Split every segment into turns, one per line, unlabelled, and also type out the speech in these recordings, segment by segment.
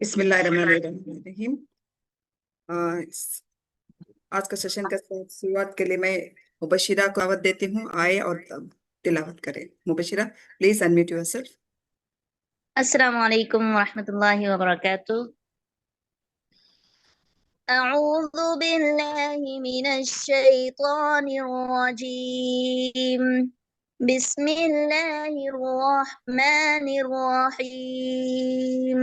बिस्मिल्लाहिर्रहमानिर्रहीम। आज का सेशन का शुरुआत के लिए मैं मुबशिरा को दावत देती हूँ, आए और तिलावत करें। Mubashira, please unmute yourself.
अस्सलामु अलैकुम वरहमतुल्लाहि वबरकातुह। अऊज़ु बिल्लाहि मिनश शैतानिर रजीम। बिस्मिल्लाहिर रहमानिर रहीम।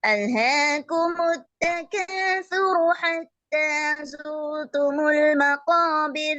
अल्हाकुमुत तकासुर हत्ता ज़ुरतुमुल मक़ाबिर।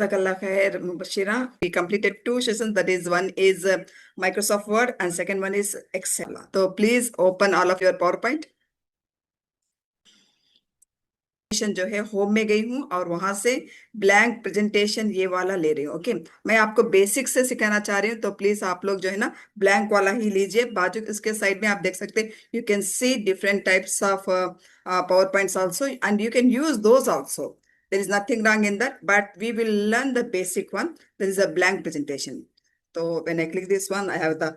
Jazakallah khair, Mubashira. We completed two sessions. That is, one is Microsoft Word and second one is Excel. So please open all of your PowerPoint. जो है होम में गई हूँ और वहां से ब्लैंक प्रेजेंटेशन ये वाला ले रही हूँ। ओके, मैं आपको बेसिक से सिखाना चाह रही हूँ, तो प्लीज आप लोग जो है ना ब्लैंक वाला ही लीजिए। बाजू इसके साइड में आप देख सकते हैं, you can C different types of power points also and you can use those also. There is nothing wrong in that, but we will learn the basic one. There is a blank presentation. So when I click this one, I have the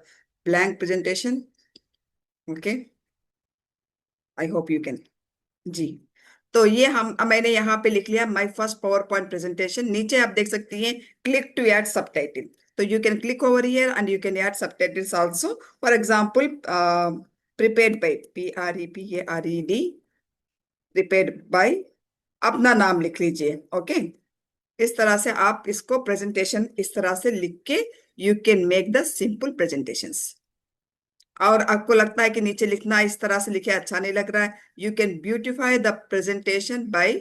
blank presentation. Okay, I hope you can. जी, तो ये मैंने यहाँ पे लिख लिया my first power point presentation. नीचे आप देख सकती हैं क्लिक टू ऐड सबटाइटल, तो you can click over here and you can add subtitles also. For example, prepared by, PREPARED, prepared by, अपना नाम लिख लीजिए। ओके, इस तरह से आप इसको प्रेजेंटेशन इस तरह से लिख के you can make the simple presentations. और आपको लगता है कि नीचे लिखना इस तरह से लिखे अच्छा नहीं लग रहा है, you can beautify the presentation by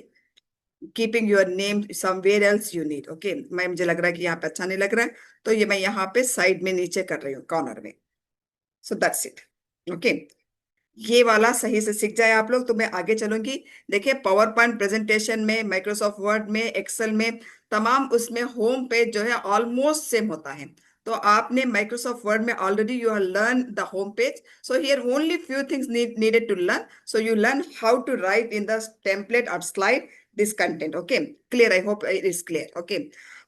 keeping your name somewhere else you need. Okay, मुझे लग रहा है कि यहाँ पे अच्छा नहीं लग रहा है, तो ये मैं यहाँ पे साइड में नीचे कर रही हूँ कॉर्नर में। So that's it. ओके, ये वाला सही से सीख जाए आप लोग तो मैं आगे चलूंगी। देखिए, पावर पॉइंट प्रेजेंटेशन में, माइक्रोसॉफ्ट वर्ड में, एक्सेल में, तमाम उसमें होम पेज जो है ऑलमोस्ट सेम होता है। तो आपने माइक्रोसॉफ्ट वर्ड में already you have learn the home page, so here only few things needed to learn. So you learn how to write in the template or slide this content. Okay, clear? I hope it is clear. Okay,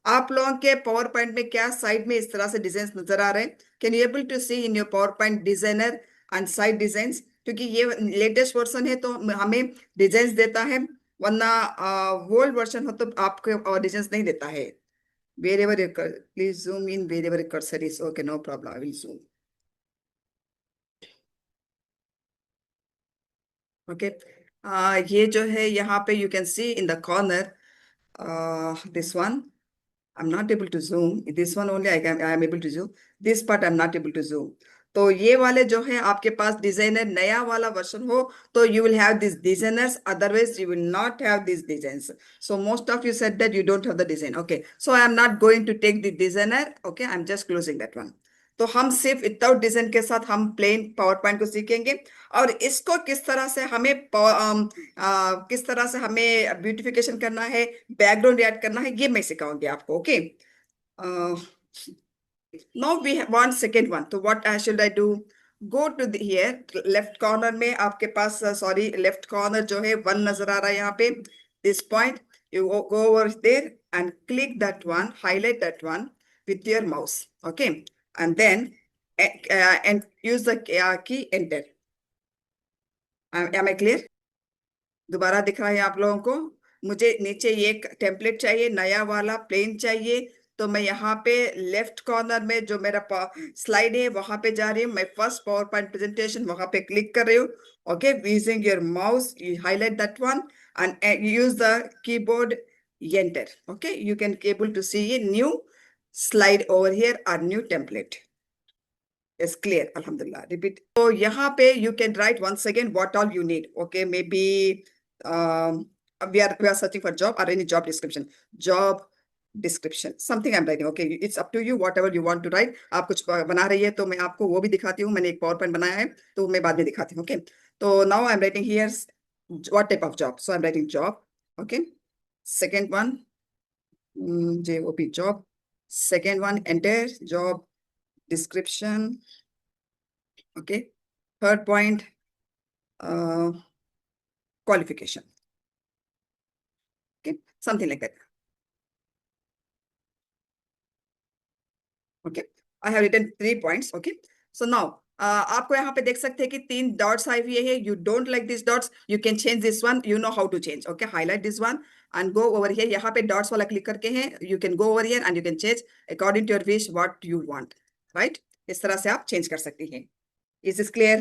आप लोगों के power point में क्या side में इस तरह से design नजर आ रहे हैं? Can you able to see in your PowerPoint designer and side design? क्योंकि ये लेटेस्ट वर्जन है तो हमें डिजाइन देता है, वरना ओल्ड वर्जन हो तो आपको डिजाइन नहीं देता है। wherever you please zoom in wherever your cursor is. Okay, no problem, I will zoom. Okay, ये जो है यहाँ पे you can see in the corner, this one I'm not able to zoom. This one only I am able to zoom. This part I'm not able to zoom. तो ये वाले जो है आपके पास डिजाइनर नया वाला वर्जन हो तो you will have these designers, otherwise you will not have these designs. So most of you said that you don't have the design. Okay, so I am not going to take the designer. Okay, I'm just closing that one. तो हम सिर्फ without design के साथ हम plane power point को सीखेंगे और इसको किस तरह से हमें किस तरह से हमें ब्यूटिफिकेशन करना है, बैकग्राउंड ऐड करना है, ये मैं सिखाऊंगी आपको। Okay, now we want second one. तो what should I do? Go to the here left corner में आपके पास सॉरी लेफ्ट कॉर्नर जो है वन नजर आ रहा है यहाँ पे, this point you go over there and click that one, highlight that one with your mouse. Okay, and then and use the key enter. Am I clear? दोबारा दिख रहा है आप लोगों को? मुझे नीचे ये टेम्पलेट चाहिए, नया वाला प्लेन चाहिए, तो मैं यहाँ पे लेफ्ट कॉर्नर में जो मेरा स्लाइड है वहां पे जा रही हूँ, मैं फर्स्ट पावर पॉइंट प्रेजेंटेशन वहां पे क्लिक कर रही हूँ। Okay, using your mouse you highlight that one and use the keyboard enter. Okay, you can able to see a new slide over here our new template. Yes, clear. Alhamdulillah. Repeat. So यहाँ पे you can write once again what all you need. Okay, maybe um, we are searching for job or any job description. Job description. Something I'm writing. Okay, it's up to you. Whatever you want to write. आप कुछ बना रही है तो मैं आपको वो भी दिखाती हूँ. मैंने एक PowerPoint बनाया है तो मैं बाद में दिखाती हूँ. Okay. तो now I'm writing here what type of job. So I'm writing job. Okay. Second one, JOB job. Second one, enter job description. Okay. Third point, qualification. Okay. Something like that. Okay. I have written 3 points. Okay. So now, आपको यहाँ पे देख सकते हैं कि 3 dots आए हुए हैं. You don't like these dots, you can change this one. You know how to change. Okay. Highlight this one and go over here. यहाँ पे dots वाला click करके हैं. You can go over here and you can change according to your wish what you want. Right? इस तरह से आप change कर सकती हैं. Is this clear?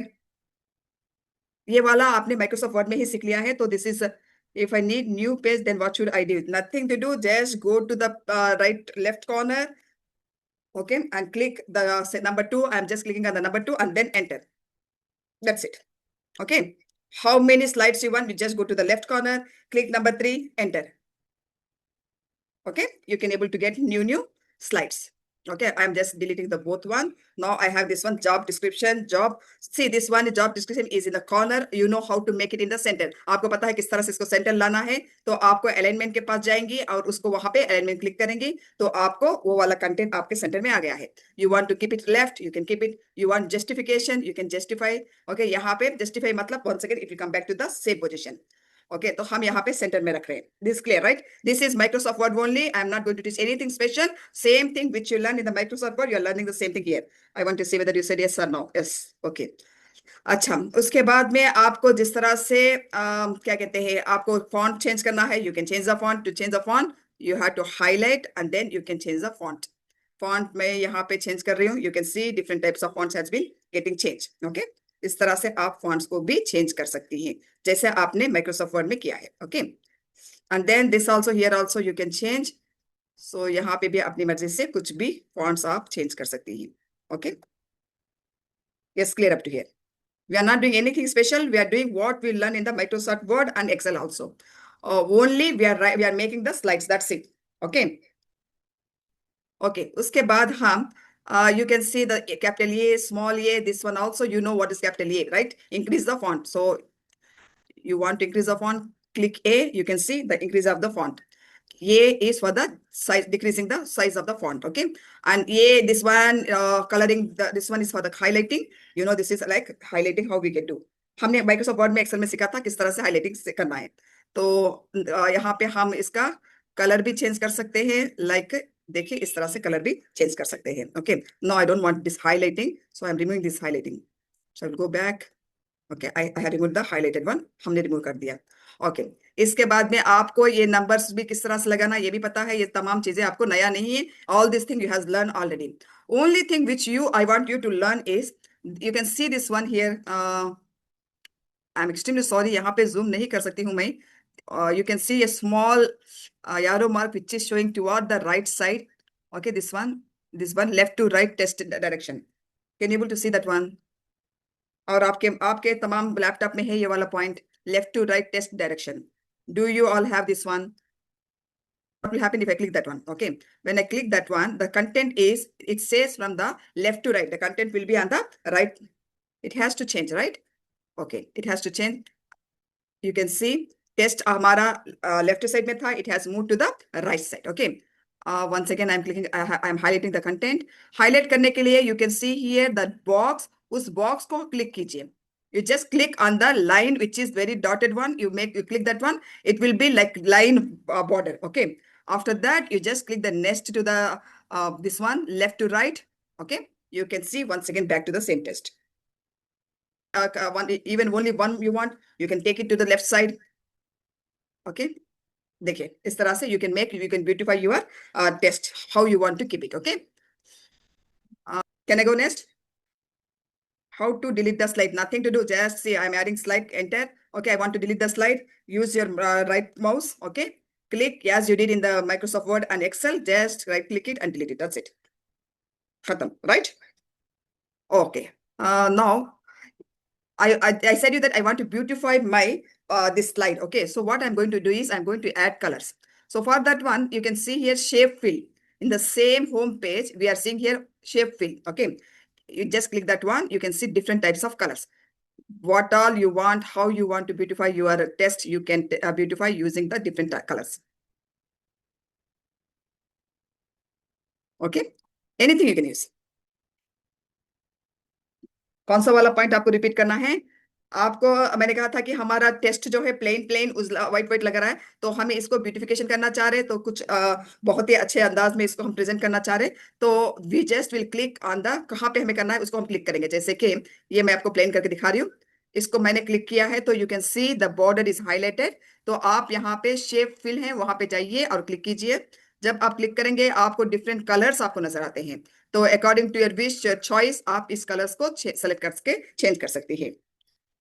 ये वाला आपने माइक्रोसॉफ्ट वर्ड में ही सीख लिया है. तो this is if I need new page, then what should I do? Nothing to do, just go to the right left corner, okay, and click the number 2. I'm just clicking on the number 2 and then enter. That's it. Okay. How many slides you want? You just go to the left corner, click number 3, enter. Okay, you can able to get new slides. Okay, I'm just deleting the both one. Now I have this one, job description, job. See, this one job description is in the corner. You know how to make it in the center. आपको पता है किस तरह से इसको centre लाना है. तो आपको अलाइनमेंट के पास जाएंगी और उसको वहां पे अलाइनमेंट क्लिक करेंगी तो आपको वो वाला कंटेंट आपके सेंटर में आ गया है. You want to keep it left, you can keep it. You want justification, you can justify. Okay, यहाँ पे justify मतलब once again it will come back to the same position. Okay, तो हम यहाँ पे सेंटर में रख रहे हैं. This is clear, right? This is Microsoft Word only. I'm not going to teach anything special. Same thing which you learn in the Microsoft Word, you're learning the same thing here. I want to see whether you said yes or no. Yes. Okay. अच्छा, उसके बाद में आपको जिस तरह से क्या कहते हैं, आपको font change करना है. You can change the font. To change the font, you have to highlight and then you can change the font. Font मैं यहाँ पे change कर रही हूँ. You can see different types of fonts has been getting changed. Okay. इस तरह से आप fonts को भी change कर सकती हैं जैसे आपने Microsoft Word में किया है. Okay. And then this also here also you can change. So यहाँ पे भी अपनी मर्जी से कुछ भी fonts आप change कर सकती हैं. Okay. Yes, clear up to here. We are not doing anything special. We are doing what we learn in the Microsoft Word and Excel also. Only we are making the slides. That's it. Okay. Okay. उसके बाद हम you can see the capital A, small a. This one also you know what is capital A, right? Increase the font. So you want to increase the font. Click A. You can see the increase of the font. A is for the size, decreasing the size of the font. Okay. And A, this one coloring, this one is for the highlighting. You know, this is like highlighting how we can do. हमने Microsoft Word में Excel में सीखा था किस तरह से highlighting से करना है. तो यहाँ पे हम इसका कलर भी चेंज कर सकते हैं. Like देखिए इस तरह से कलर भी चेंज कर सकते हैं. Okay. No, I don't want this highlighting. So I'm removing this highlighting. So I'll go back. Okay, I have removed the highlighted one. हमने remove कर दिया. Okay. इसके बाद में आपको ये numbers भी किस तरह से लगाना ये भी पता है. ये तमाम चीजें आपको नया नहीं है. All this thing you has learned already. Only thing which I want you to learn is you can see this one here. I'm extremely sorry. यहाँ पे zoom नहीं कर सकती हूँ मैं. You can see a small arrow mark which is showing toward the right side. Okay, this one left to right test direction. Can you able to see that one? और आपके तमाम लैपटॉप में है ये वाला point left to right test direction. Do you all have this one? What will happen if I click that one? Okay, when I click that one, the content is, it says from the left to right. The content will be on the right. It has to change, right? Okay, it has to change. You can see test हमारा left side में था. It has moved to the right side. Okay. Once again, I'm clicking. I'm highlighting the content. Highlight करने के लिए you can see here that box. उस box को click कीजिए. You just click on the line which is very dotted one. You click that one. It will be like line border. Okay. After that, you just click the next to the this one left to right. Okay. You can see once again back to the same test. Even only one you want, you can take it to the left side. Okay. देखिए इस तरह से you can beautify your test how you want to keep it. Okay. Can I go next? How to delete the slide? Nothing to do. Just see I'm adding slide, enter. Okay, I want to delete the slide. Use your right mouse. Okay. click as you did in the Microsoft Word and Excel. Just right click it and delete it. That's it. Khatam, right? Okay. Now I said you that I want to beautify my this slide. Okay, so what I'm going to do is I'm going to add colors. So for that one, you can see here shape fill. In the same home page, we are seeing here shape fill. Okay, you just click that one. You can see different types of colors. What all you want, how you want to beautify your test, you can beautify using the different colors. Okay, anything you can use. कौन सा वाला point आपको repeat करना है? आपको मैंने कहा था कि हमारा टेस्ट जो है प्लेन प्लेन उजला व्हाइट व्हाइट लग रहा है, तो हमें इसको ब्यूटिफिकेशन करना चाह रहे, तो कुछ बहुत ही अच्छे अंदाज में इसको हम प्रेजेंट करना चाह रहे, तो we just will click on the, कहाँ पे हमें करना है उसको हम क्लिक करेंगे। जैसे कि ये मैं आपको प्लेन करके दिखा रही हूँ, इसको मैंने क्लिक किया है तो you can see the border is highlighted. तो आप यहाँ पे शेप फिल है वहां पे जाइए और क्लिक कीजिए। जब आप क्लिक करेंगे आपको डिफरेंट कलर्स आपको नजर आते हैं, तो according to your wish choice आप इस कलर्स को सेलेक्ट करके चेंज कर सकती है।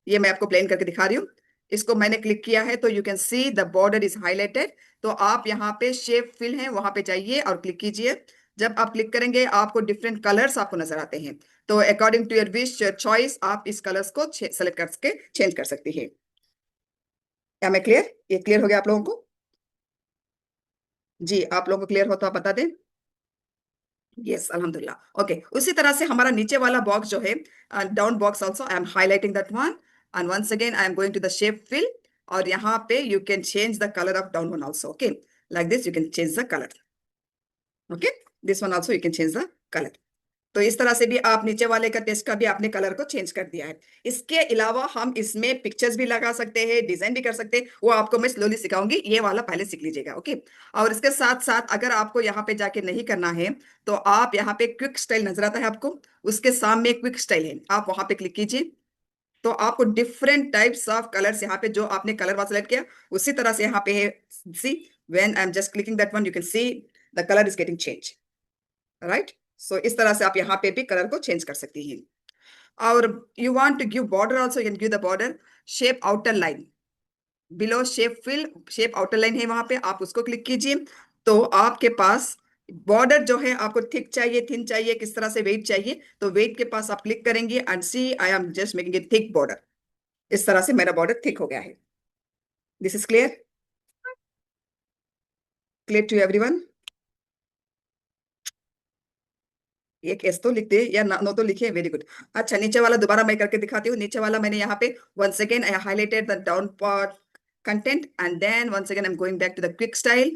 ये मैं आपको प्लेन करके दिखा रही हूँ, इसको मैंने क्लिक किया है तो you can see the border is highlighted. तो आप यहाँ पे शेप फिल है वहां पे जाइए और क्लिक कीजिए। जब आप क्लिक करेंगे आपको डिफरेंट कलर्स आपको नजर आते हैं, तो according to your wish choice आप इस कलर्स को सेलेक्ट करके चेंज कर सकती है। क्या मैं क्लियर? ये क्लियर हो गया आप लोगों को? जी, आप लोगों को क्लियर हो तो आप बता दें। यस, अल्हम्दुलिल्लाह। ओके, उसी तरह से हमारा नीचे वाला बॉक्स जो है, down box also I am highlighting that one, and once again I am going to the shape fill, और यहाँ पे you can change the colour of down one also. Okay, like this you can change the colour. Okay, this one also you can change the colour. तो इस तरह से भी आप नीचे वाले का टेस्ट का भी आपने कलर को चेंज कर दिया है। इसके अलावा हम इसमें पिक्चर्स भी लगा सकते हैं, डिजाइन भी कर सकते हैं, वो आपको मैं स्लोली सिखाऊंगी, ये वाला पहले सीख लीजिएगा। ओके, और इसके साथ साथ अगर आपको यहाँ पे जाके नहीं करना है, तो आप यहाँ पे क्विक स्टाइल नजर आता है आपको, उसके सामने क्विक स्टाइल है, आप वहां पे क्लिक कीजिए। तो आपको डिफरेंट टाइप्स ऑफ कलर्स यहाँ पे जो आपने कलर वहां सेलेक्ट किया उसी तरह से यहाँ पे है। See, when I am just clicking that one, you can see the colour is getting change, right. So इस तरह से आप यहाँ पे भी कलर को चेंज कर सकती हैं। और you want to give border also, you can give the border shape outer line below shape fill. Shape outer line है वहां पे, आप उसको क्लिक कीजिए। तो आपके पास बॉर्डर जो है आपको थिक चाहिए, थिन चाहिए, किस तरह से वेट चाहिए, तो वेट के पास आप क्लिक करेंगे and see I am just making a thick border. इस तरह से मेरा बॉर्डर थिक हो गया है। This is clear? Clear to everyone? एक एस तो लिख दे या नो तो लिखे, वेरी गुड। अच्छा, नीचे वाला दोबारा मैं करके दिखाती हूँ। नीचे वाला मैंने यहाँ पे once again I highlighted the down part content, and then once again I'm going back to the quick style.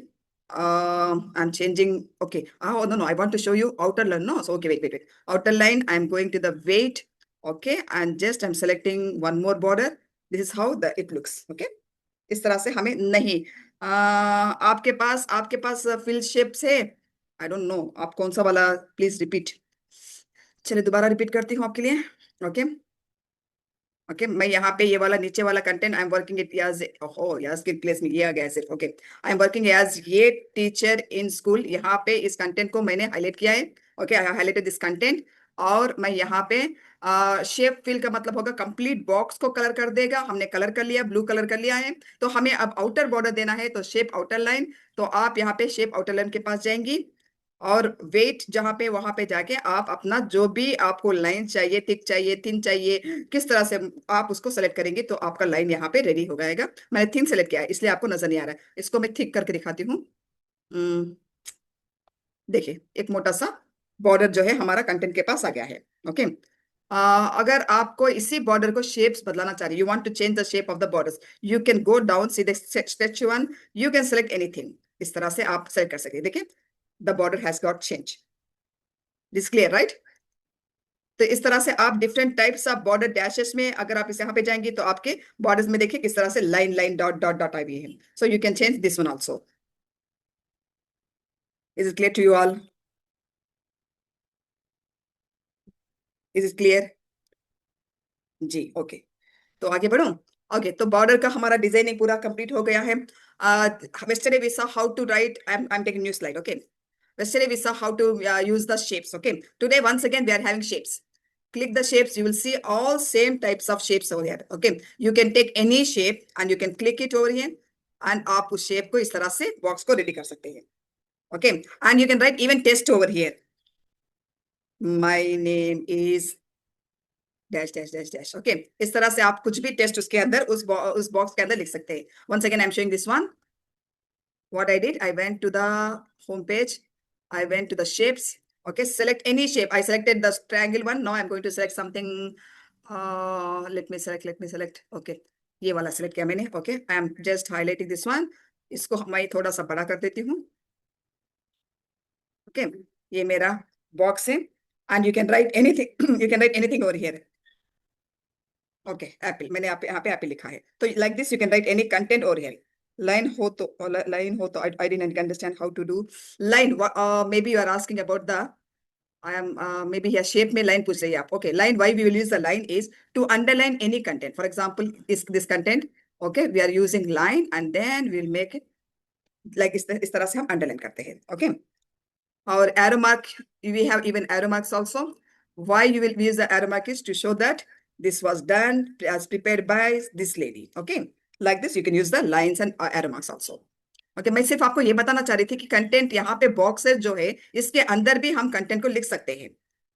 I'm changing. Okay, oh no, I want to show you outer line. No, so okay, wait. Outer line, I'm going to the weight. Okay, and just I'm selecting one more border. This is how the it looks. Okay, इस तरह से हमें नहीं, आपके पास fill shapes है, I don't know आप कौन सा वाला, प्लीज रिपीट। चलिए दोबारा रिपीट करती हूँ आपके लिए। ओके ओके, मैं यहाँ पे ये वाला नीचे वाला content I am working it as, ओहो यार स्किप प्लेस में ये आ गया सिर्फ। Okay, I am working as ये टीचर इन स्कूल, यहाँ पे इस कंटेंट को मैंने हाईलाइट किया है। Okay, I highlighted this content, और मैं यहाँ पे शेप फिल का मतलब होगा कंप्लीट बॉक्स को कलर कर देगा। हमने कलर कर लिया, ब्लू कलर कर लिया है, तो हमें अब आउटर बॉर्डर देना है, तो शेप आउटर लाइन। तो आप यहाँ पे शेप आउटर लाइन के पास जाएंगी, और वेट जहां पे वहां पे जाके आप अपना जो भी आपको लाइन चाहिए, थिक चाहिए, थिन चाहिए, किस तरह से आप उसको सेलेक्ट करेंगे, तो आपका लाइन यहाँ पे रेडी हो जाएगा। मैंने थिन सेलेक्ट किया है इसलिए आपको नजर नहीं आ रहा है, इसको मैं थिक करके दिखाती हूँ। देखिए एक मोटा सा बॉर्डर जो है हमारा कंटेंट के पास आ गया है। ओके, अगर आपको इसी बॉर्डर को शेप्स बदलाना चाह रहे, you want to change the shape of the borders, you can go down, see the sketch one, you can select anything. इस तरह से आप सेलेक्ट कर सकते हैं। देखिए the border has got change. This clear, right? तो इस तरह से आप different types of border dashes में, अगर आप इस यहाँ पे जाएंगे तो आपके बॉर्डर्स में देखिए किस तरह से line line dot dot dot आई हुई है। So you can change this one also. Is it clear to you all? Is it clear? जी, ओके। तो आगे बढ़ो। ओके, तो बॉर्डर का हमारा डिजाइनिंग पूरा कंप्लीट हो गया है। yesterday we saw how to write, I'm taking new slide. Okay, yesterday we saw how to use the shapes. Okay, today once again we are having shapes. Click the shapes, you will see all same types of shapes over here. Okay, you can take any shape and you can click it over here. And आप उस shape को इस तरह से box को ready कर सकते हैं. Okay, and you can write even test over here. My name is dash dash dash dash. Okay, इस तरह से आप कुछ भी टेस्ट उसके अंदर उस बॉक्स के अंदर लिख सकते हैं. once again I'm showing this one. What I did, I went to the home page, I went to the shapes. Okay, select any shape. I selected the triangle one. Now I'm going to select something. Let me select. Okay, ये वाला select किया मैंने. Okay, I am just highlighting this one. इसको मैं थोड़ा सा बड़ा कर देती हूँ. Okay, ये मेरा बॉक्स है. And you can write anything. You can write anything over here. Okay, apple मैंने यहाँ पे एप्पल लिखा है. तो like this you can write any content over here. Line हो तो I didn't understand how to do line. Maybe you are asking about the I am maybe shape में line पूछ रही है आप. Okay, line why we will use the line is to underline any content. For example this content. Okay, we are using line and then we will make it like इस तरह से हम underline करते हैं. ओके, और arrow mark, we have even arrow marks also. Why you will use the arrow mark is to show that this was done as prepared by this lady. Okay, like this you can use the lines and arrow marks also. Okay, मैं सिर्फ आपको ये बताना चाह रही थी कि content यहाँ पे बॉक्सेस जो है इसके अंदर भी हम कंटेंट को लिख सकते हैं.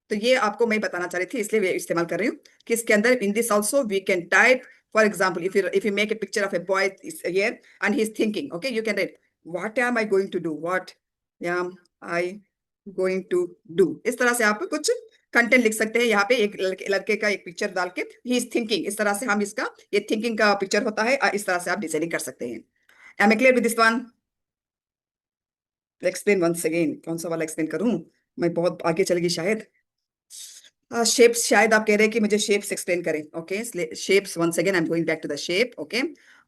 तो ये आपको मैं बताना चाह रही थी, इसलिए मैं इस्तेमाल कर रही हूँ कि इसके अंदर in this also we can type. For example if you make a picture of a boy here and he's thinking, okay, you can write what am I going to do, what am I going to do. इस तरह से आप कुछ content लिख सकते हैं. यहाँ पे एक लड़के का एक पिक्चर डाल के ही इज थिंकिंग, इस तरह से हम इसका ये थिंकिंग का पिक्चर होता है. इस तरह से आप डिजाइनिंग कर सकते हैं. Am I clear with this one? Explain once again. कौन सा वाला एक्सप्लेन करूं? मैं बहुत आगे चल गई शायद. शेप्स, शायद आप कह रहे हैं कि मुझे शेप्स एक्सप्लेन करें. Okay, shapes once again I am going back to the shape. Okay,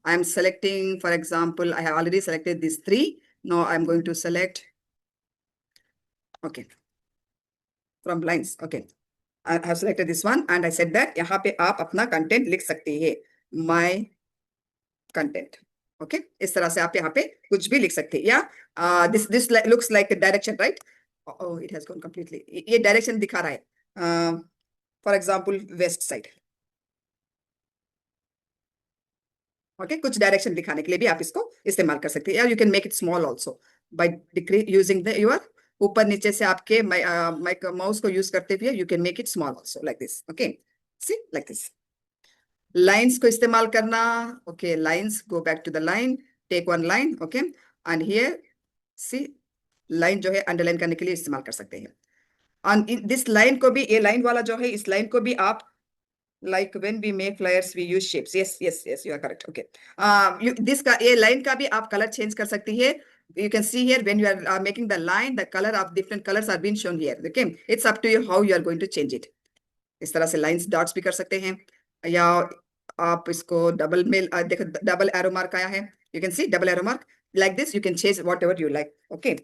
I am selecting for example I have already selected this 3. Now I am going to select. Okay, from lines. Okay, I have selected this one and I said that यहाँ पे आप अपना content लिख सकते हैं. My content. Okay, इस तरह से आप यहाँ पे कुछ भी लिख सकते हैं. या this looks like a direction, right? Oh, it has gone completely. ये डायरेक्शन दिखा रहा है. For example west side. Okay, कुछ डायरेक्शन दिखाने के लिए भी आप इसको इस्तेमाल कर सकते हैं. या you can make it small also by decrease using the your ऊपर नीचे से आपके माउस को यूज करते हुए you can make it small also like this. Okay, see like this. Lines को इस्तेमाल करना. Okay, lines, go back to the line, take one line. Okay, and here see line जो है अंडरलाइन करने के लिए इस्तेमाल कर सकते हैं. और दिस लाइन को भी, ये लाइन वाला जो है, इस लाइन को भी आप like when we make flyers we use shapes. Yes, you are correct. Okay, this का ये line का भी आप color change कर सकती है. You can see here when you are making the line, the color of different colors are being shown here. Okay, it's up to you how you are going to change it. इस तरह से lines dots भी कर सकते हैं. या आप इसको डबल में देखो, डबल एरो मार्क आया है. You can see double arrow mark. Like this you can change whatever you like. Okay,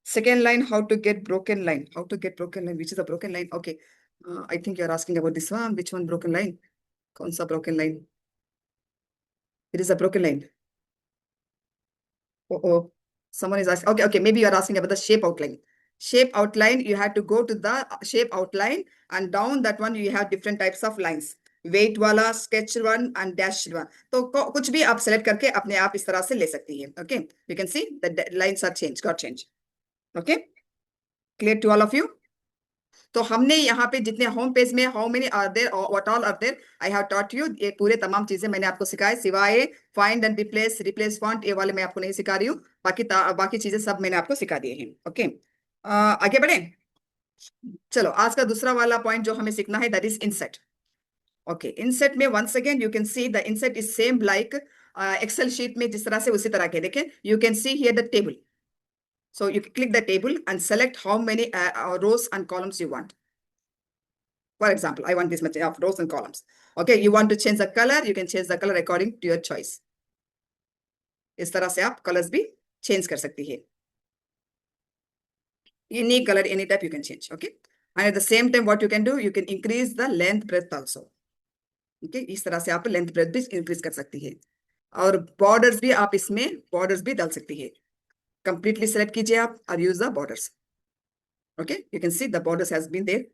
second line, how to get broken line. How to get broken line, which is a broken line? Okay, I think you're asking about this one. Which one broken line? कौन सा broken line? It is a broken line. Oh, someone is asking. Okay, maybe you are asking about the shape outline. Shape outline, you have to go to the shape outline and down that one you have different types of lines. Weight वाला, sketch one and dashed one. तो कुछ भी आप select करके अपने आप इस तरह से ले सकती है. Okay, you can see the lines are changed, got changed. Okay, clear to all of you? तो हमने यहाँ पे जितने होम पेज में how many are there, what all are there, I have taught you. ये पूरे तमाम चीजें मैंने आपको सिखाए, सिवाय फाइंड एंड रिप्लेस फॉन्ट, ये वाले मैं आपको नहीं सिखा रही हूँ. बाकी चीजें सब मैंने आपको सिखा दिए हैं. ओके, आगे बढ़े. चलो, आज का दूसरा वाला पॉइंट जो हमें सीखना है that is insert. Okay, insert में once again you can see the insert is same like excel sheet में जिस तरह से उसी तरह के. देखें, you can see here the table. So you click the table and select how many rows and columns you want. For example, I want this much of rows and columns. Okay, you want to change the color, you can change the color according to your choice. इस तरह से आप colors भी change कर सकती है. Any color, any type you can change. Okay, and at the same time, what you can do, you can increase the length breadth also. Okay, इस तरह से आप length breadth भी increase कर सकती है. और borders भी आप इसमें borders भी डाल सकती है. Completely select कीजिए आप और use the borders. Okay, you can see the borders has been there.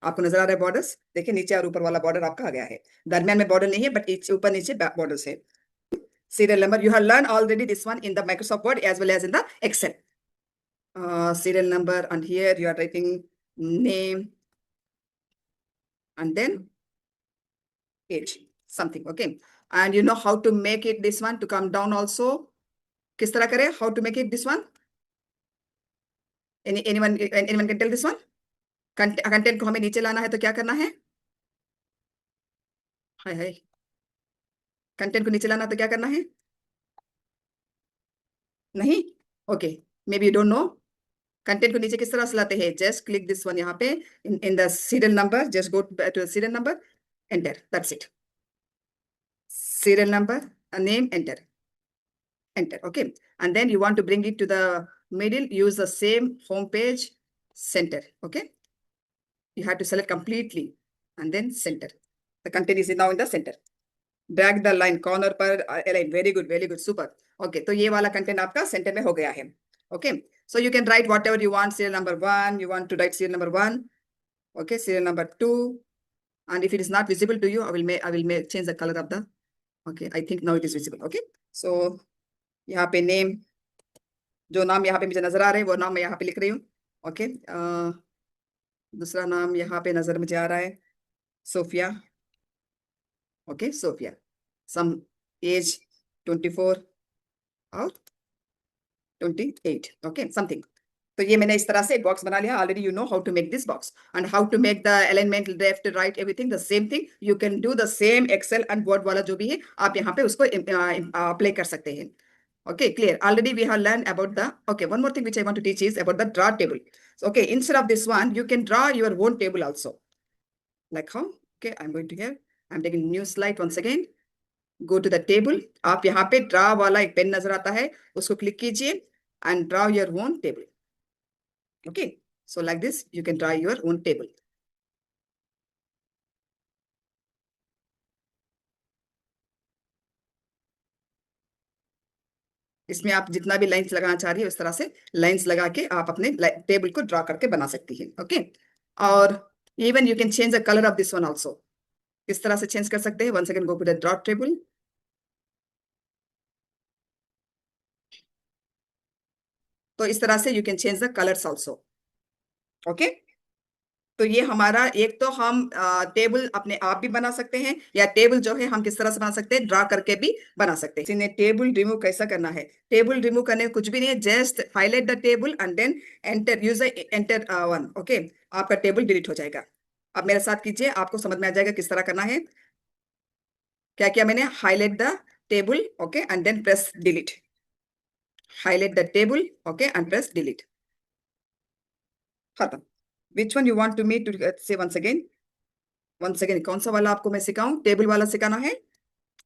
आपको नजर आ रहा है बॉर्डर्स. देखिए, नीचे और ऊपर वाला बॉर्डर आपका आ गया है. दरमियान में बॉर्डर नहीं है, बट ऊपर नीचे बॉर्डर्स है. serial number. You have learned already this one in the Microsoft Word as well as in the Excel. Serial number, and here you are writing name and then age, something. Okay, and you know how to make it this one to come down also. किस तरह करें? How to make it this one? Anyone can tell this one? Content को हमें नीचे लाना है तो क्या करना है? हाय हाय, कंटेंट को नीचे लाना तो क्या करना है? नहीं? Okay, may be you don't know. Content को नीचे किस तरह से लाते हैं? जस्ट क्लिक दिस वन यहाँ पे in the serial number. Just go to the serial number, enter, that's it. Serial number, a name, enter. Enter. Okay, and then you want to bring it to the middle. Use the same home page, center. Okay, you have to select completely and then center. The content is now in the center. Drag the line corner पर align. Very good, very good, super. Okay, तो ये वाला content आपका center में हो गया है. Okay, so you can write whatever you want. Serial number 1, you want to write serial number 1. Okay, serial number 2, and if it is not visible to you, I will change the color of the. Okay, I think now it is visible. Okay, so यहाँ पे name, जो नाम यहाँ पे मुझे नजर आ रहे हैं वो नाम मैं यहाँ पे लिख रही हूँ. ओके, दूसरा नाम यहाँ पे नजर मुझे आ रहा है, Sophia. Okay, Sophia. Some age 24 और 28. Okay, something. तो ये मैंने इस तरह से एक बॉक्स बना लिया. Already you know how to make this box and how to make the alignment, left right, everything the same thing. You can do the same Excel and Word वाला जो भी है आप यहाँ पे उसको अप्लाई कर सकते हैं. Okay, clear. Already we have learned about the. Okay, one more thing which I want to teach is about the draw table. So, okay, instead of this one, you can draw your own table also. Like how? Okay, I'm going to here. I'm taking new slide once again. Go to the table. आप यहाँ पे draw वाला एक pen नजर आता है, उसको click कीजिए and draw your own table. Okay, so like this, you can draw your own table. इसमें आप जितना भी लाइंस लगाना चाह रही है उस तरह से लाइंस लगा के आप अपने टेबल को ड्रा करके बना सकती हैं. ओके, और even you can change the colour of this one also. किस तरह से चेंज कर सकते हैं? Once again go to the draw table. तो इस तरह से you can change the colours also. Okay, तो ये हमारा एक, तो हम टेबल अपने आप भी बना सकते हैं, या टेबल जो है हम किस तरह से बना सकते हैं? ड्रा करके भी बना सकते हैं. इन्हें टेबल रिमूव कैसा करना है? टेबल रिमूव करने कुछ भी नहीं है, just highlight the table and then enter, use enter one. Okay, आपका टेबल डिलीट हो जाएगा. अब मेरे साथ कीजिए, आपको समझ में आ जाएगा किस तरह करना है. क्या किया मैंने? Highlight the table, okay, and then press delete. Highlight the table, okay, and press delete. खत्म. Which one you want to me to say once again? Once again, कौन सा वाला आपको मैं सिखाऊं? टेबल वाला सिखाना है.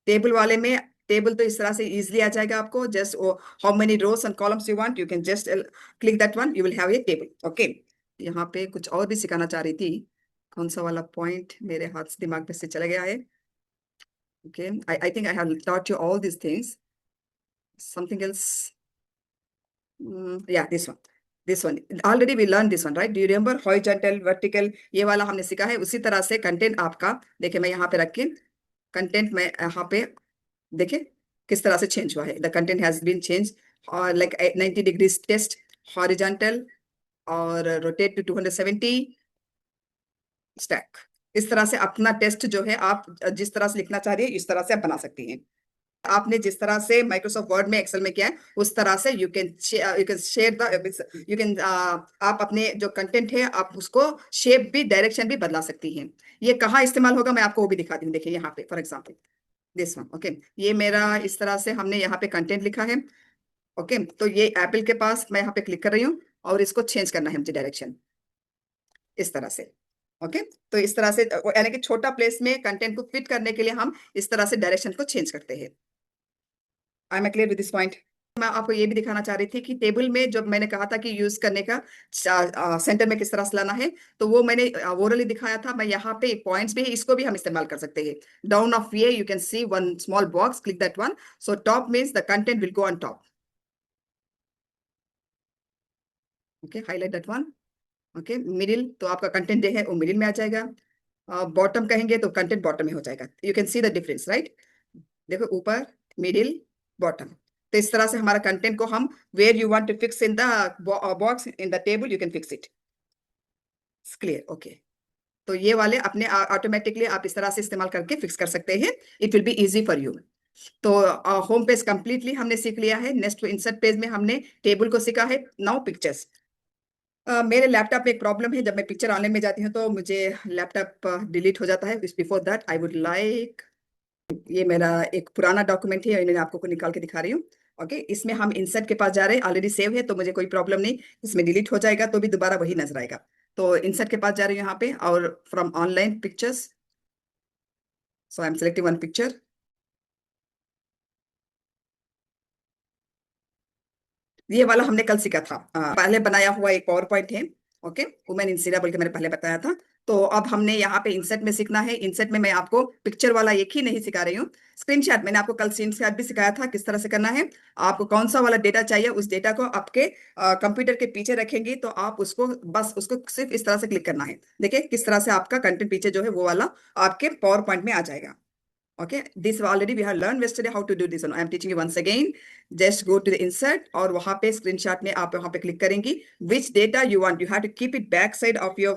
टेबल वाले में टेबल तो इस तरह से इजीली आ जाएगा आपको. Just how many rows and columns you want, you can just click that one, you will have a table. Okay, यहाँ पे कुछ और भी सिखाना चाह रही थी. कौन सा वाला पॉइंट मेरे हाथ से दिमाग में से चला गया है. Okay, I think I have taught you all this things. Something else. या this one already we learn this one, right? Do you remember? Horizontal, vertical, ये वाला हमने सीखा है. उसी तरह से कंटेंट आपका, देखिए मैं यहाँ पे रख के कंटेंट में यहाँ पे देखिए किस तरह से चेंज हुआ है. The content has been change और लाइक 90 डिग्रीज टेस्ट, हॉरिजॉन्टल और रोटेट टू 270 स्टैक. इस तरह से अपना टेस्ट जो है आप जिस तरह से लिखना चाह रही है इस तरह से आप बना सकती हैं. आपने जिस तरह से माइक्रोसॉफ्ट वर्ड में, एक्सेल में किया है उस तरह से you can share the, you can आप अपने जो कंटेंट है आप उसको शेप भी, डायरेक्शन भी बदला सकती हैं. ये कहाँ इस्तेमाल होगा मैं आपको वो भी दिखा दूँ. देखिए यहाँ पे for example this one. Okay, ये मेरा इस तरह से हमने यहाँ पे कंटेंट लिखा है. ओके, तो ये एप्पल के पास मैं यहाँ पे क्लिक कर रही हूँ और इसको चेंज करना है मुझे डायरेक्शन इस तरह से. ओके, तो इस तरह से यानी कि छोटा प्लेस में कंटेंट को फिट करने के लिए हम इस तरह से डायरेक्शन को चेंज करते हैं. I am clear with this point? मैं आपको ये भी दिखाना चाह रही थी कि टेबल में जब मैंने कहा था कि यूज करने का सेंटर में किस तरह से लाना है, तो वो मैंने ओरली दिखाया था. मैं यहाँ पे पॉइंट्स भी है, इसको भी हम इस्तेमाल कर सकते हैं. डाउन ऑफ ये you can C one small box, click that one. So top means the content will go on top. Okay, highlight that one. Okay, middle, तो आपका कंटेंट जो है वो मिडिल में आ जाएगा. बॉटम कहेंगे तो कंटेंट बॉटम में हो जाएगा. You can see the difference, right? देखो ऊपर, मिडिल, बॉटम। तो इस तरह से हमारा कंटेंट को हम where you want to fix in the box in the table you can fix it. Clear? Okay. तो ये वाले अपने ऑटोमेटिकली आप इस तरह से इस्तेमाल करके फिक्स कर सकते हैं। It will be easy for you. तो होम पेज कंप्लीटली हमने सीख लिया है। नेक्स्ट इंसर्ट पेज में हमने टेबल को सीखा है। Now pictures. मेरे लैपटॉप में एक प्रॉब्लम है, जब मैं पिक्चर ऑनलाइन में जाती हूँ तो मुझे लैपटॉप डिलीट हो जाता है। Before that I would like, ये मेरा एक पुराना डॉक्यूमेंट है, मैंने आपको को निकाल के दिखा रही हूँ। ओके, इसमें हम इंसर्ट के पास जा रहे हैं, ऑलरेडी सेव है तो मुझे कोई प्रॉब्लम नहीं। इसमें डिलीट हो जाएगा तो भी दोबारा वही नजर आएगा। तो इंसर्ट के पास जा रही हूँ यहाँ पे, और from online pictures, so I am selecting one picture. ये वाला हमने कल सीखा था। पहले बनाया हुआ एक पावर पॉइंट है। ओके, वुमेन इन सीरिया बोल के मैंने पहले बताया था। तो अब हमने यहाँ पे इंसर्ट में सीखना है। इंसर्ट में मैं आपको पिक्चर वाला एक ही नहीं सिखा रही हूँ, स्क्रीनशॉट। मैंने आपको कल स्क्रीनशॉट भी सिखाया था किस तरह से करना है। आपको कौन सा वाला डेटा चाहिए, उस डेटा को आपके कंप्यूटर के पीछे रखेंगी तो आप उसको बस उसको सिर्फ इस तरह से क्लिक करना है। देखिए किस तरह से आपका कंटेंट पीछे जो है वो वाला आपके पावर पॉइंट में आ जाएगा। Okay, this already we have learned yesterday how to do this one. I am teaching you once again. Just go to the insert और वहां पे screenshot में आप वहां पे क्लिक करेंगी। Which data you want, you have to keep it back side of your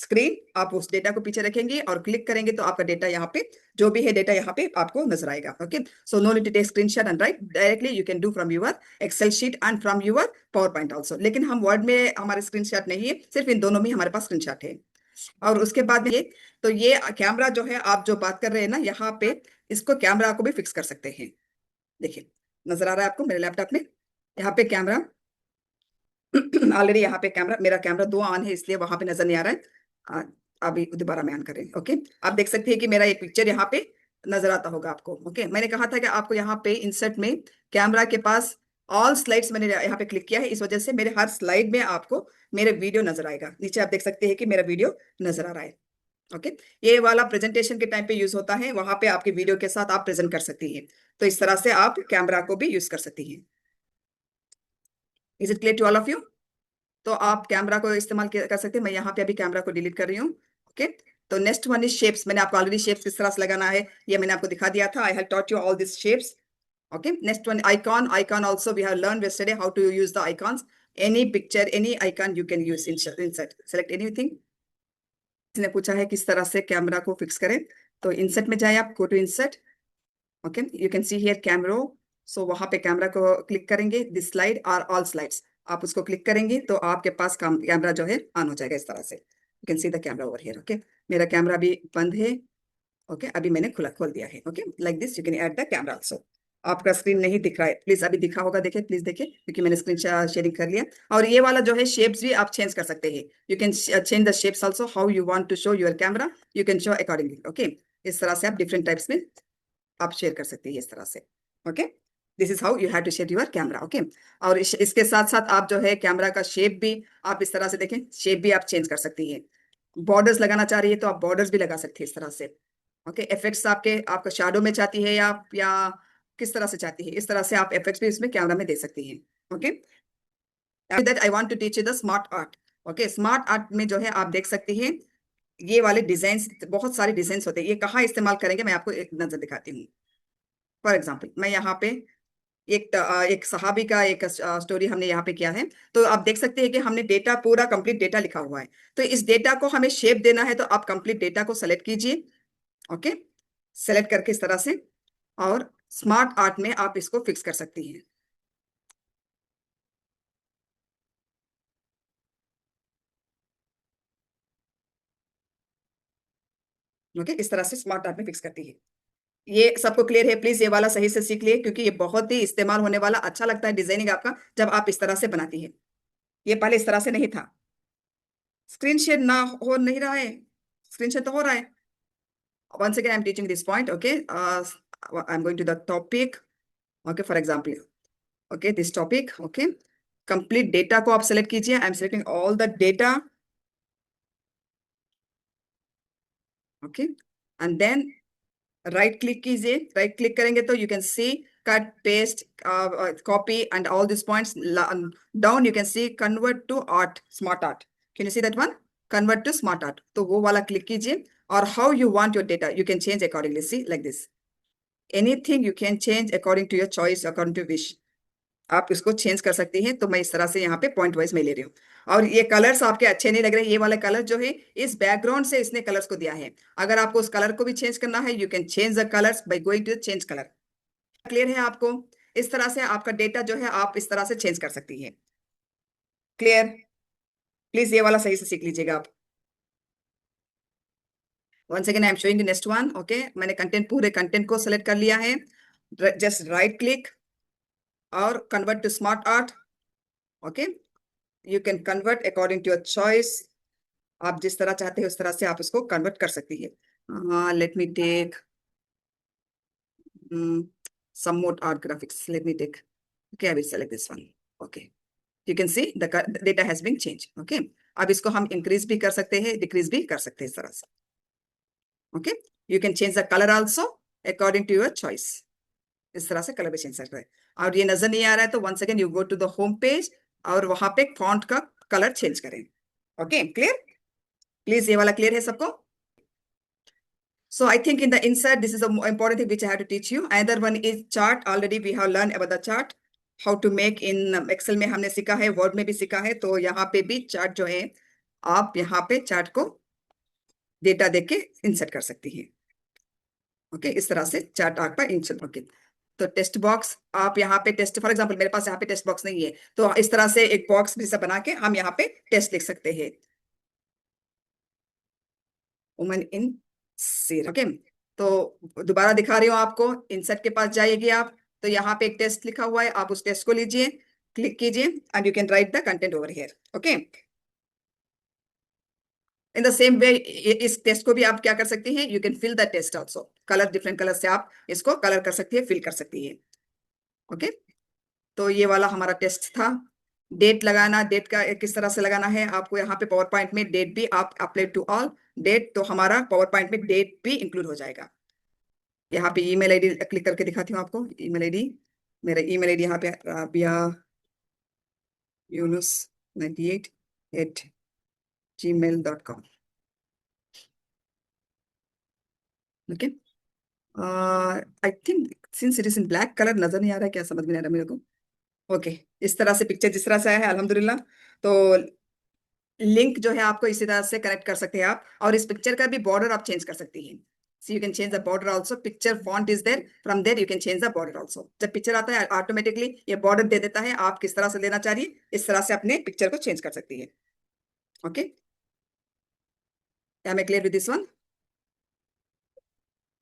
screen. आप उस डेटा को पीछे रखेंगे और क्लिक करेंगे तो आपका डेटा यहाँ पे जो भी है डेटा यहाँ पे आपको नजर आएगा। Okay, so no need to take screenshot and write directly, you can do from your Excel sheet and from your PowerPoint also. लेकिन हम वर्ड में हमारे स्क्रीनशॉट नहीं है, सिर्फ इन दोनों में हमारे पास स्क्रीनशॉट है। और उसके बाद ये, तो ये कैमरा जो है आप जो बात कर रहे हैं ना यहाँ पे, इसको कैमरा को भी फिक्स कर सकते हैं। देखिए नजर आ रहा है आपको मेरे लैपटॉप में, यहाँ पे कैमरा ऑलरेडी यहाँ पे कैमरा, मेरा कैमरा दो ऑन है इसलिए वहां पे नजर नहीं आ रहा है। अभी दोबारा मैं ऑन कर रही हूँ। ओके, आप देख सकते हैं कि मेरा एक पिक्चर यहाँ पे नजर आता होगा आपको। ओके, मैंने कहा था कि आपको यहाँ पे इंसर्ट में कैमरा के पास ऑल स्लाइड्स मैंने यहाँ पे क्लिक किया है, इस वजह से मेरे हर स्लाइड में आपको मेरे वीडियो नजर आएगा। नीचे आप देख सकते हैं कि मेरा वीडियो नजर आ रहा है। ओके, ये वाला प्रेजेंटेशन के टाइम पे यूज होता है, वहां पे आपके वीडियो के साथ आप प्रेजेंट कर सकती हैं। तो इस तरह से आप कैमरा को भी यूज कर सकती हैं। Is it clear to all of you? तो आप कैमरा को इस्तेमाल कर सकते हैं। मैं यहाँ पे अभी कैमरा को डिलीट कर रही हूँ। ओके, तो नेक्स्ट वन इज शेप्स। मैंने आपको ऑलरेडी शेप्स किस तरह से लगाना है ये मैंने आपको दिखा दिया था। I have taught you all this shapes. Okay, next one icon. Icon also we have learn yesterday how to use the icons. Any picture, any icon you can use in insert, select anything. इसने पूछा है किस तरह से camera को fix करें, तो insert में जाए आप, go to insert. Okay, you can see here camera. So वहां पे कैमरा को क्लिक करेंगे, दिस स्लाइड और ऑल स्लाइड्स, आप उसको क्लिक करेंगे तो आपके पास कैमरा जो है ऑन हो जाएगा इस तरह से। You can see the camera over here. Okay, मेरा कैमरा भी बंद है। ओके, अभी मैंने खोल दिया है। Okay, like this you can add the camera also. आपका स्क्रीन नहीं दिख रहा है, प्लीज अभी दिखा होगा, देखिए प्लीज देखिए, क्योंकि मैंने स्क्रीन शेयरिंग कर लिया। और ये वाला जो है शेप्स भी आप चेंज कर सकते हैं। You can change the shapes also, how you want to show your camera, you can show accordingly. Okay, इस तरह से आप डिफरेंट टाइप्स में आप शेयर कर सकते हैं इस तरह से। Okay, this is how you have to share your camera. Okay, और इसके साथ साथ आप जो है कैमरा का शेप भी आप इस तरह से देखें, शेप भी आप चेंज कर सकती हैं। बॉर्डर्स लगाना चाह रही है तो आप बॉर्डर्स भी लगा सकती है इस तरह से। ओके, इफेक्ट्स आपका शैडो में चाहती है या किस तरह से चाहती है, इस तरह से आप इफेक्ट्स भी इसमें कैमरा में दे सकती हैं। Okay, that I want to teach you the smart art. Okay, smart art में जो है आप देख सकते हैं ये वाले डिजाइन, बहुत सारे डिजाइन होते हैं। ये कहाँ इस्तेमाल करेंगे मैं आपको एक नजर दिखाती हूँ। फॉर एग्जाम्पल मैं यहाँ पे एक सहाबी का एक स्टोरी हमने यहाँ पे किया है। तो आप देख सकते हैं कि हमने डेटा पूरा कंप्लीट डेटा लिखा हुआ है। तो इस डेटा को हमें शेप देना है तो आप कंप्लीट डेटा को सेलेक्ट कीजिए। ओके, सेलेक्ट करके इस तरह से, और स्मार्ट आर्ट में आप इसको फिक्स कर सकती हैं। ओके, इस तरह से स्मार्ट आर्ट में फिक्स करती है। ये सबको क्लियर है? प्लीज ये वाला सही से सीख लिए, क्योंकि ये बहुत ही इस्तेमाल होने वाला, अच्छा लगता है डिजाइनिंग आपका जब आप इस तरह से बनाती है। ये पहले इस तरह से नहीं था। स्क्रीन शेयर ना हो नहीं रहा है, स्क्रीन शेयर तो हो रहा है। Once again, I'm teaching this point. Okay, I'm going to the topic. Okay, for example, okay, this topic. Okay, complete data को आप select कीजिए. I'm selecting all the data. Okay, and then right click कीजिए. Right click करेंगे तो you can see cut, paste, copy, and all these points. Down you can see convert to art, smart art. Can you see that one? Convert to smart art. तो वो वाला click कीजिए, और how you want your data, you can change accordingly. See like this. Anything you can change according to your choice, according to wish. आप इसको change कर सकती हैं। तो मैं इस तरह से यहाँ पे पॉइंट वाइज में ले रही हूँ। और ये कलर्स आपके अच्छे नहीं लग रहे, ये वाला कलर जो है इस बैकग्राउंड से इसने कलर्स को दिया है। अगर आपको उस कलर को भी चेंज करना है, you can change the colours by going to change colour. Clear है आपको? इस तरह से आपका डेटा जो है आप इस तरह से चेंज कर सकती है। क्लियर? प्लीज ये वाला सही से सीख लीजिएगा आप। Once again I am showing the next one. Okay, मैंने कंटेंट, पूरे कंटेंट को सेलेक्ट कर लिया है। जस्ट राइट क्लिक और convert to smart art. Okay, you can convert according to your choice. आप जिस तरह चाहते हैं उस तरह से आप इसको कन्वर्ट कर सकती है। Let me take some more art graphics. Let me take. Okay, I will select this one. Okay, you can see the data has been changed. Okay, अब इसको हम increase भी कर सकते हैं, decrease भी कर सकते हैं इस तरह से। Okay, you can change the color also according to your choice. इस तरह से कलर भी चेंज कर सकते हैं। और ये नजर नहीं आ रहा है तो once again you go to the home page और वहां पे फॉन्ट का कलर चेंज करें। Okay, clear? प्लीज ये वाला क्लियर है सबको? So I think in the insert, this is the important thing which I have to teach you. Another one is chart. Already we have learned about the chart. How to make in Excel में हमने सीखा है, Word में भी सीखा है। तो यहाँ पे भी चार्ट जो है, आप यहाँ पे चार्ट को डेटा देके इंसर्ट कर सकती हैं। ओके, इस तरह से चार्ट आपका इंसर्ट। ओके, तो टेक्स्ट बॉक्स आप यहाँ पे टेस्ट, फॉर एग्जांपल मेरे पास यहाँ पे टेक्स्ट बॉक्स नहीं है, तो इस तरह से एक बॉक्स जैसा बना के हम यहाँ पे टेस्ट लिख सकते हैं। Woman in Seer. ओके, तो दोबारा दिखा रही हूँ आपको। इंसर्ट के पास जाइएगी आप, तो यहाँ पे एक टेस्ट लिखा हुआ है, आप उस टेस्ट को लीजिए, क्लिक कीजिए and you can write the content over here. Okay, in the same way इस टेस्ट को भी आप क्या कर सकती हैं, you can fill the test also. Colour, different colour से आप इसको कलर कर सकती है, फिल कर सकती है। ओके, तो ये वाला हमारा टेस्ट था। डेट लगाना, डेट का किस तरह से लगाना है आपको, यहाँ पे पावर पॉइंट में डेट भी आप अप्लाई टू ऑल डेट, तो हमारा पावर पॉइंट में डेट भी इंक्लूड हो जाएगा। यहाँ पे ईमेल आईडी क्लिक करके दिखाती हूँ आपको। ईमेल आईडी, मेरा ईमेल आईडी यहाँ पे Rabia Yunus 98@gmail.com। Okay, I think since it is in black colour नजर नहीं आ रहा है, क्या समझ में नहीं आ रहा मेरे को। ओके, इस तरह से पिक्चर जिस तरह से आया है अल्हम्दुलिल्लाह। तो लिंक जो है आपको इसी तरह से कनेक्ट कर सकते हैं आप। और इस पिक्चर का भी बॉर्डर आप चेंज कर सकती हैं। So you can change the border also. Picture font is there. From there you can change the border also. जब पिक्चर आता है ऑटोमेटिकली ये बॉर्डर दे देता है। आप किस तरह से लेना चाहिए, इस तरह से अपने पिक्चर को चेंज कर सकती है। ओके, क्या मैं क्लियर विद दिस वन?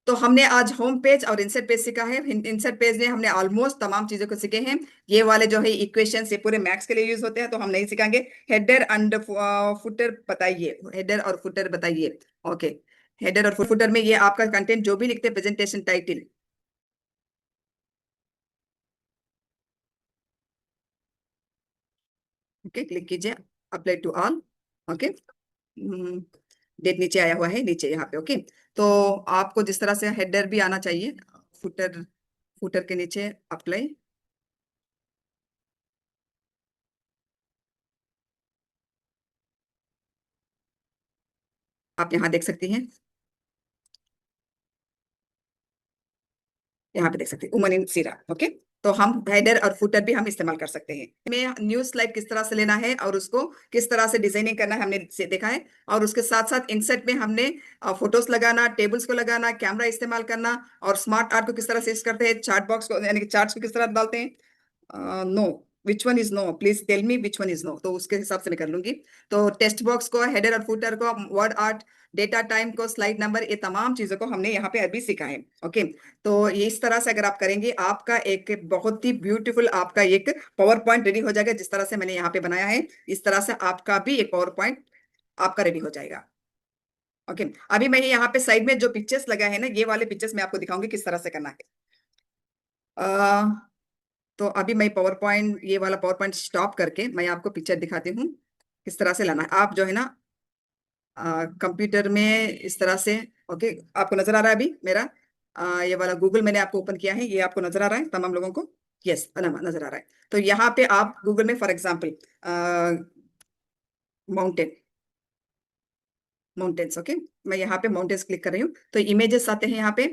तो हमने आज होम पेज और इंसर्ट पेज सीखा है। इंसर्ट पेज में हमने ऑलमोस्ट तमाम चीजों को सीखे हैं। ये वाले जो है इक्वेशन ये पूरे मैथ्स के लिए यूज होते हैं, तो हम नहीं सिखाएंगे। हेडर एंड फुटर बताइए, हेडर और फुटर बताइए। ओके, हेडर और फुटर में ये आपका कंटेंट जो भी लिखते हैं, प्रेजेंटेशन टाइटल। ओके, क्लिक कीजिए, apply to all. Okay, date नीचे आया हुआ है, नीचे यहाँ पे। ओके, तो आपको जिस तरह से हेडर भी आना चाहिए, फुटर, फुटर के नीचे अप्लाई। आप यहाँ देख सकती हैं, यहाँ पे देख सकते हैं उमन इन सीरा। ओके, तो हम हेडर और फुटर भी हम इस्तेमाल कर सकते हैं। में न्यूज स्लाइड किस तरह से लेना है और उसको किस तरह से डिजाइनिंग करना है हमने से देखा है। और उसके साथ साथ इंसर्ट में हमने फोटोज लगाना, टेबल्स को लगाना, कैमरा इस्तेमाल करना, और स्मार्ट आर्ट को किस तरह से यूज करते हैं, चार्ट बॉक्स को यानी कि चार्ट्स को किस तरह डालते हैं। No, which one is no, please tell me which one is no, तो उसके हिसाब से मैं कर लूंगी। तो टेक्स्ट बॉक्स को, हेडर और फुटर को, वर्ड आर्ट, डेटा टाइम को, स्लाइड नंबर, ये तमाम चीजों को हमने यहाँ पे अभी सीखा है। ओके, तो ये इस तरह से अगर आप करेंगे, आपका एक बहुत ही ब्यूटीफुल आपका एक पावर पॉइंट रेडी हो जाएगा। जिस तरह से मैंने यहाँ पे बनाया है, इस तरह से आपका भी एक पावर पॉइंट आपका रेडी हो जाएगा। ओके, अभी मैं यहाँ पे साइड में जो पिक्चर्स लगा है ना, ये वाले पिक्चर्स मैं आपको दिखाऊंगी किस तरह से करना है। तो अभी मैं पावर पॉइंट, ये वाला पावर पॉइंट स्टॉप करके मैं आपको पिक्चर दिखाती हूँ किस तरह से लाना है। आप जो है ना कंप्यूटर में इस तरह से। ओके, आपको नजर आ रहा है अभी मेरा ये वाला गूगल मैंने आपको ओपन किया है, ये आपको नजर आ रहा है तमाम लोगों को? यस, नजर आ रहा है। तो यहाँ पे आप गूगल में for example mountain, mountains. Okay, मैं यहाँ पे माउंटेन्स क्लिक कर रही हूँ, तो इमेजेस आते हैं यहाँ पे।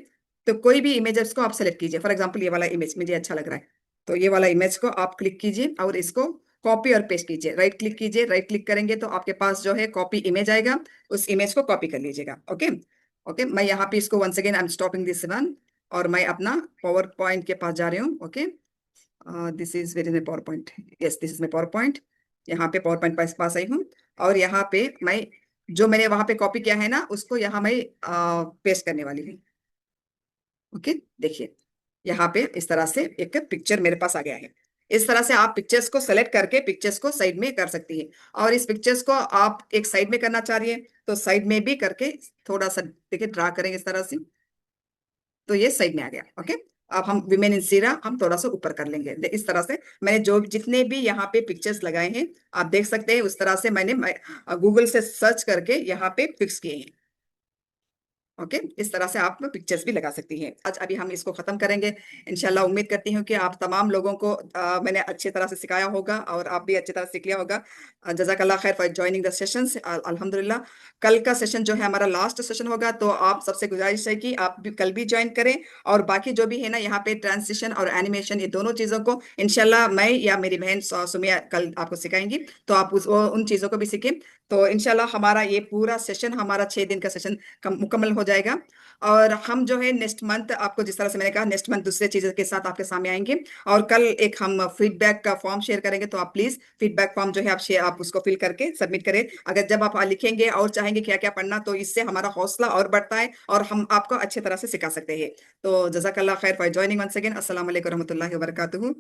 तो कोई भी इमेजेस को आप सेलेक्ट कीजिए। फॉर एग्जांपल ये वाला इमेज मुझे अच्छा लग रहा है, तो ये वाला इमेज को आप क्लिक कीजिए और इसको कॉपी और पेस्ट कीजिए। राइट क्लिक कीजिए, राइट क्लिक करेंगे तो आपके पास जो है कॉपी इमेज आएगा, उस इमेज को कॉपी कर लीजिएगा। ओके ओके, मैं यहाँ पे इसको once again I am stopping this one, और मैं अपना पावर पॉइंट के पास जा रही हूँ। Okay, this is where is my PowerPoint, yes this is my PowerPoint. यहाँ पे पावर पॉइंट पास आई हूँ, और यहाँ पे मैं जो मैंने वहां पे कॉपी किया है ना, उसको यहाँ मैं पेस्ट करने वाली हूँ। ओके, देखिए यहाँ पे इस तरह से एक पिक्चर मेरे पास आ गया है। इस तरह से आप पिक्चर्स को सेलेक्ट करके पिक्चर्स को साइड में कर सकती है, और इस पिक्चर्स को आप एक साइड में करना चाह रही है तो साइड में भी करके थोड़ा सा देखिए ड्रा करेंगे इस तरह से, तो ये साइड में आ गया। ओके, अब हम विमेन इन सीरा हम थोड़ा सा ऊपर कर लेंगे। इस तरह से मैंने जो जितने भी यहाँ पे पिक्चर्स लगाए हैं आप देख सकते हैं, उस तरह से मैंने गूगल से सर्च करके यहाँ पे फिक्स किए हैं। ओके, इस तरह से आप पिक्चर्स भी लगा सकती हैं। आज अभी हम इसको खत्म करेंगे इंशाल्लाह। उम्मीद करती हूँ कि आप तमाम लोगों को मैंने अच्छी तरह से सिखाया होगा और आप भी अच्छी तरह सीख लिया होगा। जजाकल्लाह खैर फॉर ज्वाइनिंग द सेशंस। अल्हम्दुलिल्लाह, कल का सेशन जो है हमारा लास्ट सेशन होगा, तो आप सबसे गुजारिश है कि आप भी कल भी ज्वाइन करें, और बाकी जो भी है ना यहाँ पे ट्रांसलेशन और एनिमेशन, ये दोनों चीजों को इंशाल्लाह मैं या मेरी बहन सुमिया कल आपको सिखाएंगी, तो आप उन चीजों को भी सीखें। तो इंशाल्लाह हमारा ये पूरा सेशन, हमारा 6 दिन का सेशन मुकम्मल हो जाएगा। और हम जो है नेक्स्ट मंथ, आपको जिस तरह से मैंने कहा, नेक्स्ट मंथ दूसरे चीजों के साथ आपके सामने आएंगे। और कल एक हम फीडबैक का फॉर्म शेयर करेंगे, तो आप प्लीज फीडबैक फॉर्म जो है आप उसको फिल करके सबमिट करें। अगर जब आप लिखेंगे और चाहेंगे क्या क्या पढ़ना, तो इससे हमारा हौसला और बढ़ता है और हम आपको अच्छे तरह से सिखा सकते हैं। तो जजाकल्लाह खैर फॉर ज्वाइनिंग वंस अगेन। अस्सलाम वालेकुम रहमतुल्लाहि व बरकातुहू।